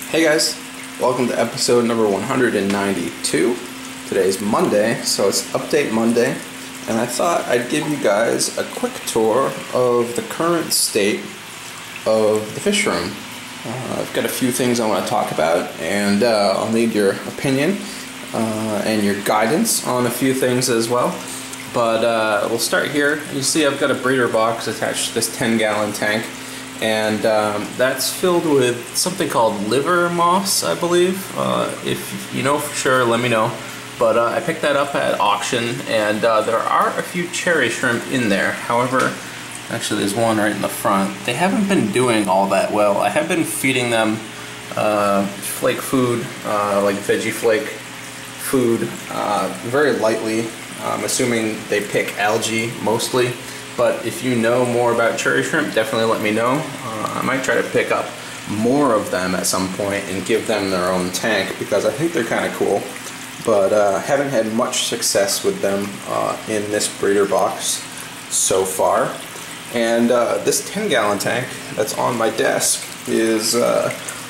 Hey guys, welcome to episode number 192. Today's Monday, so it's Update Monday, and I thought I'd give you guys a quick tour of the current state of the fish room. I've got a few things I want to talk about, and I'll need your opinion and your guidance on a few things as well. But we'll start here. You see I've got a breeder box attached to this 10-gallon tank. And that's filled with something called liver moss, I believe. If you know for sure, let me know. But I picked that up at auction, and there are a few cherry shrimp in there. However, actually there's one right in the front. They haven't been doing all that well. I have been feeding them flake food, like veggie flake food, very lightly. I'm assuming they pick algae mostly. But if you know more about cherry shrimp, definitely let me know. I might try to pick up more of them at some point and give them their own tank, because I think they're kind of cool. But haven't had much success with them in this breeder box so far. And this 10-gallon tank that's on my desk is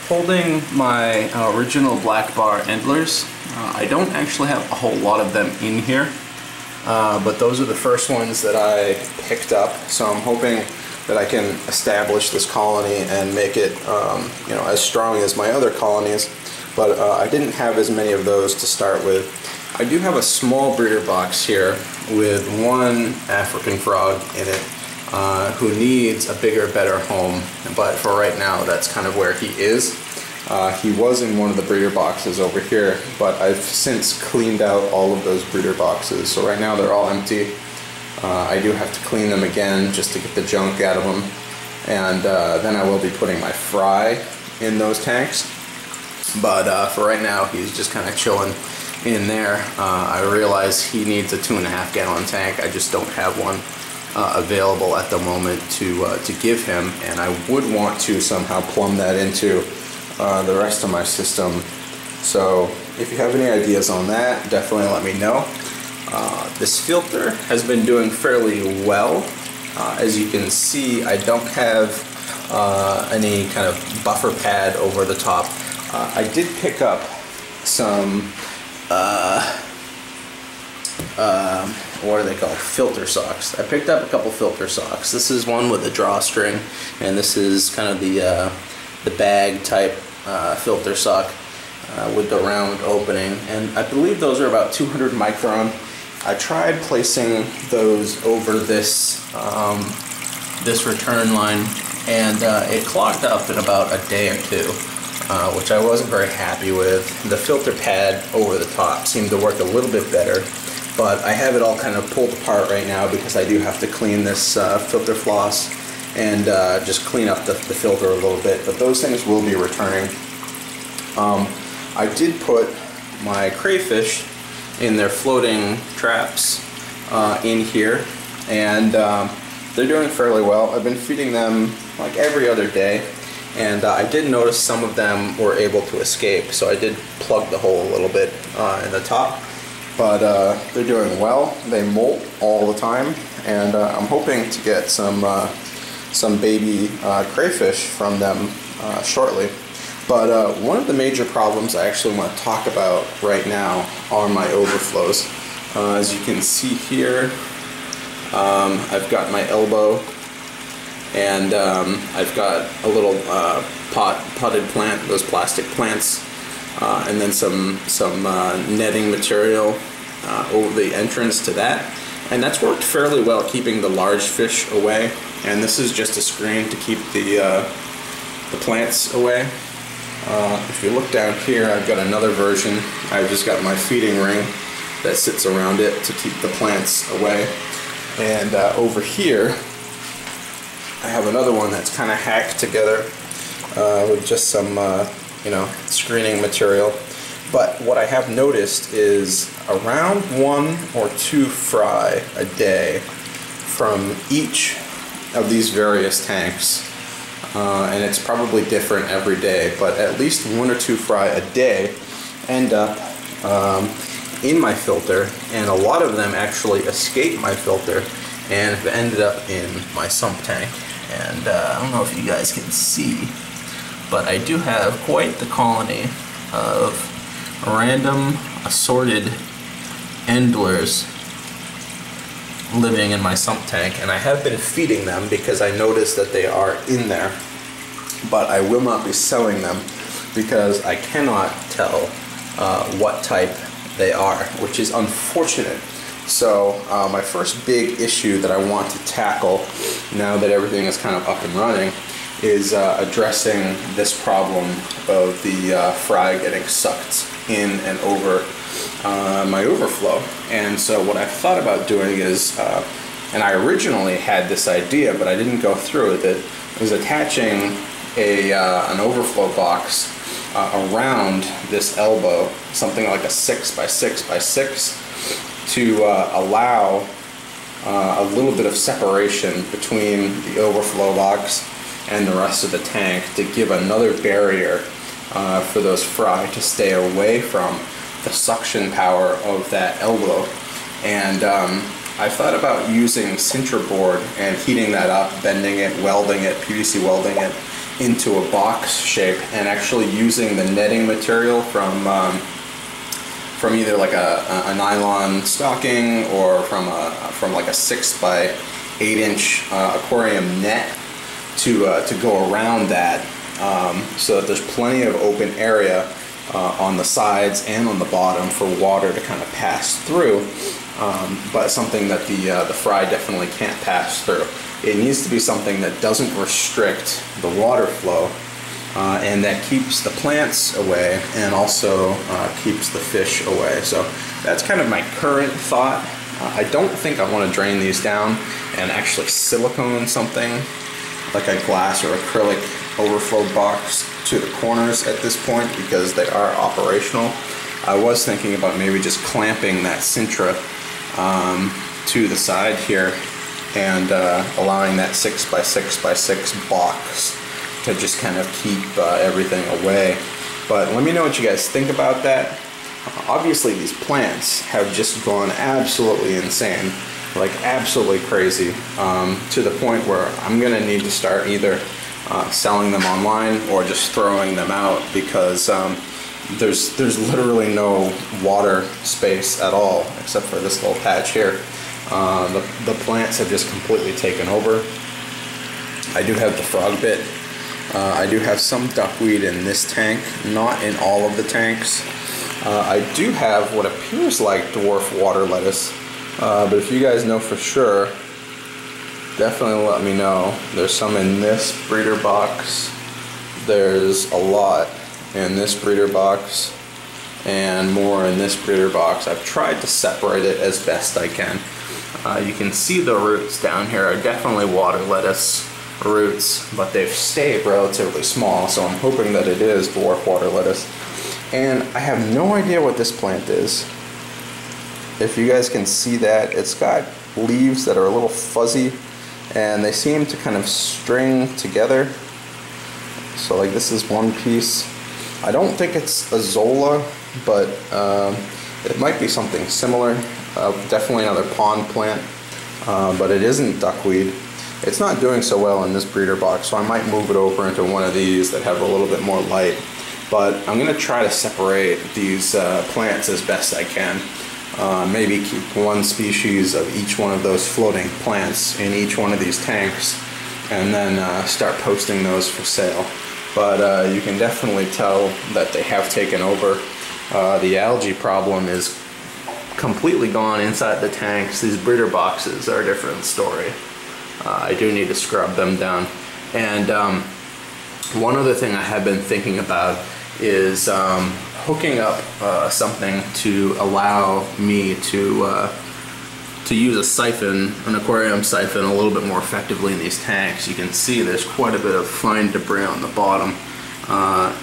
holding my original black bar endlers. I don't actually have a whole lot of them in here. But those are the first ones that I picked up, so I'm hoping that I can establish this colony and make it as strong as my other colonies. But I didn't have as many of those to start with. I do have a small breeder box here with one African frog in it who needs a bigger, better home, but for right now that's kind of where he is. He was in one of the breeder boxes over here, but I've since cleaned out all of those breeder boxes, so right now they're all empty. I do have to clean them again just to get the junk out of them, and then I will be putting my fry in those tanks. But for right now, he's just kind of chilling in there. I realize he needs a 2.5-gallon tank. I just don't have one available at the moment to give him, and I would want to somehow plumb that into the rest of my system. So if you have any ideas on that, definitely let me know. This filter has been doing fairly well. As you can see, I don't have any kind of buffer pad over the top. I did pick up some what are they called? Filter socks. I picked up a couple filter socks. This is one with a drawstring, and this is kind of the bag type filter sock with the round opening, and I believe those are about 200 micron. I tried placing those over this this return line, and it clogged up in about a day or two, which I wasn't very happy with. The filter pad over the top seemed to work a little bit better, but I have it all kind of pulled apart right now because I do have to clean this filter floss and just clean up the filter a little bit, but those things will be returning. I did put my crayfish in their floating traps in here, and they're doing fairly well. I've been feeding them like every other day, and I did notice some of them were able to escape, so I did plug the hole a little bit in the top, but they're doing well. They molt all the time, and I'm hoping to get some baby crayfish from them shortly. But one of the major problems I actually want to talk about right now are my overflows. As you can see here, I've got my elbow, and I've got a little potted plant, those plastic plants, and then some netting material over the entrance to that. And that's worked fairly well, keeping the large fish away. And this is just a screen to keep the plants away. If you look down here, I've got another version. I've just got my feeding ring that sits around it to keep the plants away. And over here, I have another one that's kind of hacked together with just some, screening material. But what I have noticed is around 1 or 2 fry a day from each of these various tanks. And it's probably different every day, but at least 1 or 2 fry a day end up in my filter, and a lot of them actually escape my filter and have ended up in my sump tank. And I don't know if you guys can see, but I do have quite the colony of random assorted endlers living in my sump tank, and I have been feeding them because I noticed that they are in there, but I will not be selling them because I cannot tell what type they are, which is unfortunate. So my first big issue that I want to tackle now that everything is kind of up and running is addressing this problem of the fry getting sucked in and over my overflow. And so what I thought about doing is, and I originally had this idea, but I didn't go through with it, is attaching an overflow box around this elbow, something like a 6x6x6, to allow a little bit of separation between the overflow box and the rest of the tank, to give another barrier for those fry to stay away from the suction power of that elbow. And I thought about using Sinter board and heating that up, bending it, welding it, PVC welding it into a box shape, and actually using the netting material from either like a nylon stocking or from like a 6x8" aquarium net to go around that, so that there's plenty of open area on the sides and on the bottom for water to kind of pass through, but something that the fry definitely can't pass through. It needs to be something that doesn't restrict the water flow, and that keeps the plants away and also keeps the fish away. So that's kind of my current thought. I don't think I want to drain these down and actually silicone something like a glass or acrylic overflow box to the corners at this point, because they are operational. I was thinking about maybe just clamping that Sintra to the side here and allowing that 6x6x6 box to just kind of keep everything away. But let me know what you guys think about that. Obviously these plants have just gone absolutely insane, like absolutely crazy, to the point where I'm gonna need to start either selling them online or just throwing them out, because there's literally no water space at all except for this little patch here. The plants have just completely taken over. I do have the frog bit. I do have some duckweed in this tank, not in all of the tanks. I do have what appears like dwarf water lettuce, but if you guys know for sure, definitely let me know. There's some in this breeder box. There's a lot in this breeder box and more in this breeder box. I've tried to separate it as best I can. You can see the roots down here are definitely water lettuce roots, but they've stayed relatively small, so I'm hoping that it is dwarf water lettuce. And I have no idea what this plant is. If you guys can see that, it's got leaves that are a little fuzzy and they seem to kind of string together. So like this is one piece. I don't think it's a Zola, but it might be something similar. Definitely another pond plant, but it isn't duckweed. It's not doing so well in this breeder box, so I might move it over into one of these that have a little bit more light. But I'm going to try to separate these plants as best I can. Maybe keep one species of each one of those floating plants in each one of these tanks, and then start posting those for sale. But you can definitely tell that they have taken over. The algae problem is completely gone inside the tanks. These breeder boxes are a different story. I do need to scrub them down. And one other thing I have been thinking about is hooking up something to allow me to use a siphon, an aquarium siphon, a little bit more effectively in these tanks. You can see there's quite a bit of fine debris on the bottom.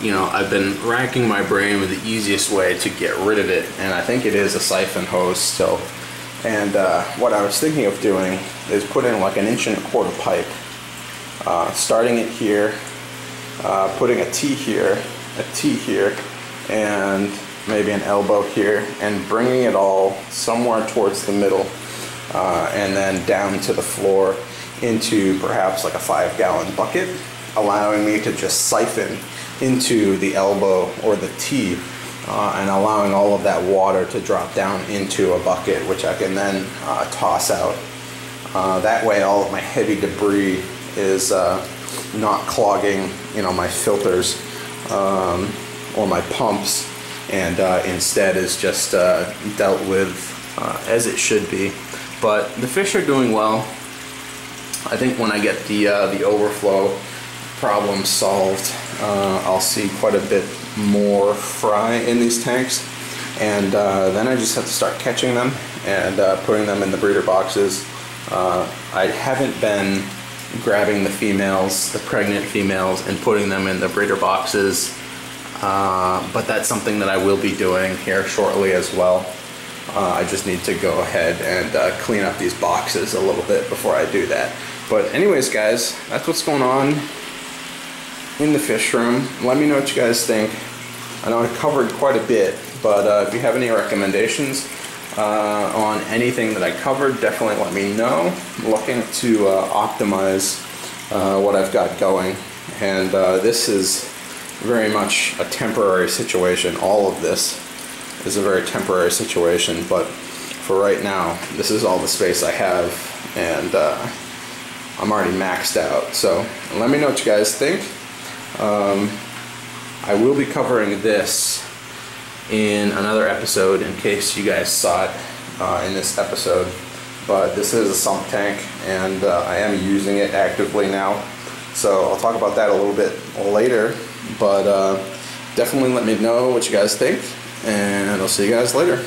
You know, I've been racking my brain with the easiest way to get rid of it, and I think it is a siphon hose still. And what I was thinking of doing is put in like an 1¼ inch pipe, starting it here, putting a T here, and maybe an elbow here, and bringing it all somewhere towards the middle, and then down to the floor into perhaps like a 5-gallon bucket, allowing me to just siphon into the elbow or the T, and allowing all of that water to drop down into a bucket, which I can then toss out. That way all of my heavy debris is not clogging, my filters or my pumps, and instead is just dealt with as it should be. But the fish are doing well. I think when I get the overflow problem solved, I'll see quite a bit more fry in these tanks, and then I just have to start catching them and putting them in the breeder boxes. I haven't been grabbing the females, the pregnant females, and putting them in the breeder boxes, but that's something that I will be doing here shortly as well. I just need to go ahead and clean up these boxes a little bit before I do that. But anyways, guys, that's what's going on in the fish room. Let me know what you guys think. I know I covered quite a bit, but if you have any recommendations on anything that I covered, definitely let me know. I'm looking to optimize what I've got going, and this is very much a temporary situation. All of this is a very temporary situation, but for right now, this is all the space I have, and I'm already maxed out. So let me know what you guys think. I will be covering this in another episode in case you guys saw it in this episode, but this is a sump tank, and I am using it actively now, so I'll talk about that a little bit later. But definitely let me know what you guys think, and I'll see you guys later.